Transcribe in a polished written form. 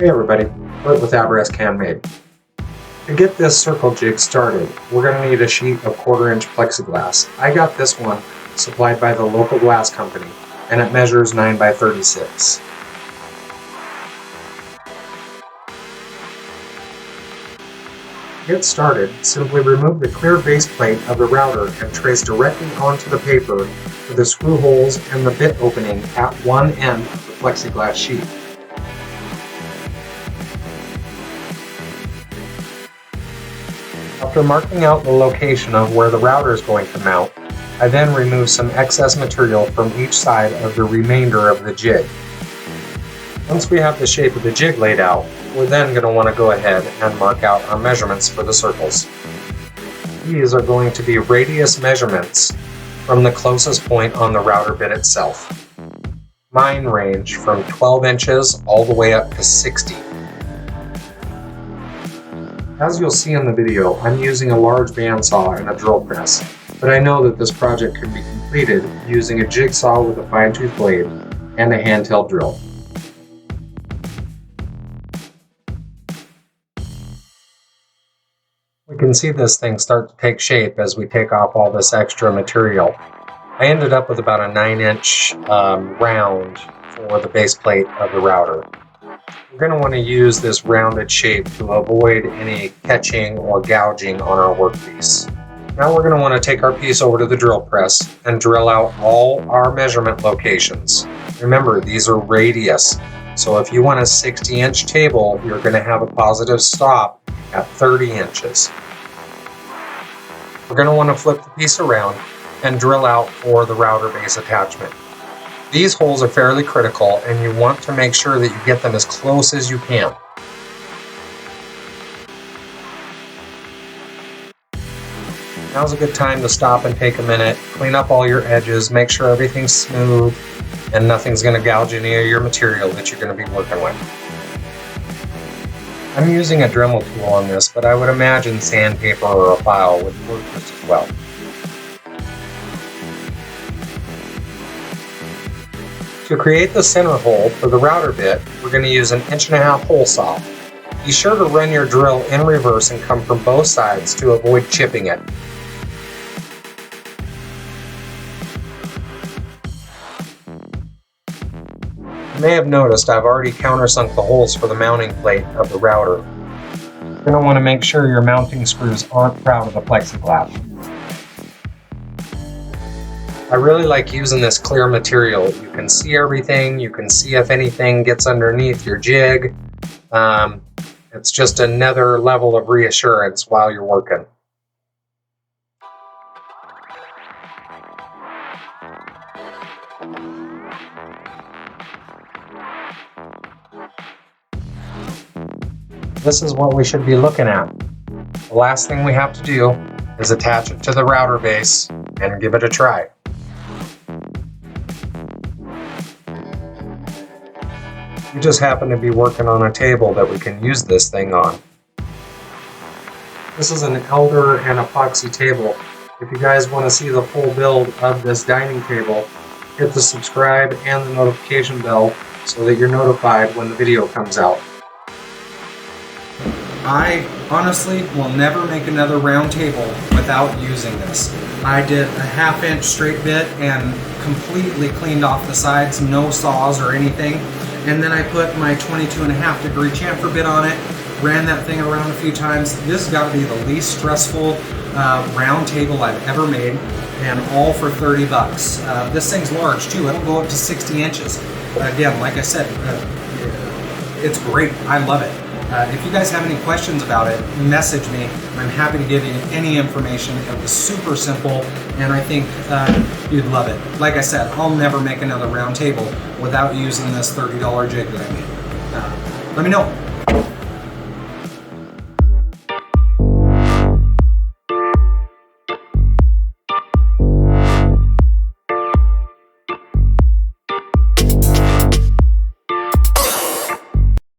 Hey everybody, Bert with Abreast Handmade. To get this circle jig started, we're going to need a sheet of 1/4-inch plexiglass. I got this one supplied by the local glass company, and it measures 9 by 36. To get started, simply remove the clear base plate of the router and trace directly onto the paper to the screw holes and the bit opening at one end of the plexiglass sheet. After marking out the location of where the router is going to mount, I then remove some excess material from each side of the remainder of the jig. Once we have the shape of the jig laid out, we're then going to want to go ahead and mark out our measurements for the circles. These are going to be radius measurements from the closest point on the router bit itself. Mine range from 12 inches all the way up to 60. As you'll see in the video, I'm using a large bandsaw and a drill press, but I know that this project can be completed using a jigsaw with a fine-tooth blade and a handheld drill. We can see this thing start to take shape as we take off all this extra material. I ended up with about a 9-inch round for the base plate of the router. We're going to want to use this rounded shape to avoid any catching or gouging on our workpiece. Now we're going to want to take our piece over to the drill press and drill out all our measurement locations. Remember, these are radius, so if you want a 60-inch table, you're going to have a positive stop at 30 inches. We're going to want to flip the piece around and drill out for the router base attachment. These holes are fairly critical, and you want to make sure that you get them as close as you can. Now's a good time to stop and take a minute, clean up all your edges, make sure everything's smooth, and nothing's going to gouge any of your material that you're going to be working with. I'm using a Dremel tool on this, but I would imagine sandpaper or a file would work just as well. To create the center hole for the router bit, we're going to use an 1.5-inch hole saw. Be sure to run your drill in reverse and come from both sides to avoid chipping it. You may have noticed I've already countersunk the holes for the mounting plate of the router. You're going to want to make sure your mounting screws aren't proud of the plexiglass. I really like using this clear material. You can see everything, you can see if anything gets underneath your jig. It's just another level of reassurance while you're working. This is what we should be looking at. The last thing we have to do is attach it to the router base and give it a try. We just happen to be working on a table that we can use this thing on. This is an Elder and epoxy table. If you guys want to see the full build of this dining table, hit the subscribe and the notification bell so that you're notified when the video comes out. I honestly will never make another round table without using this. I did a 1/2-inch straight bit and completely cleaned off the sides, no saws or anything. And then I put my 22.5-degree chamfer bit on it, ran that thing around a few times. This has got to be the least stressful round table I've ever made, and all for 30 bucks. This thing's large too, it'll go up to 60 inches. Again, like I said, it's great, I love it. If you guys have any questions about it, message me. I'm happy to give you any information. It was super simple, and I think you'd love it. Like I said, I'll never make another round table without using this $30 jig that I made. Let me know.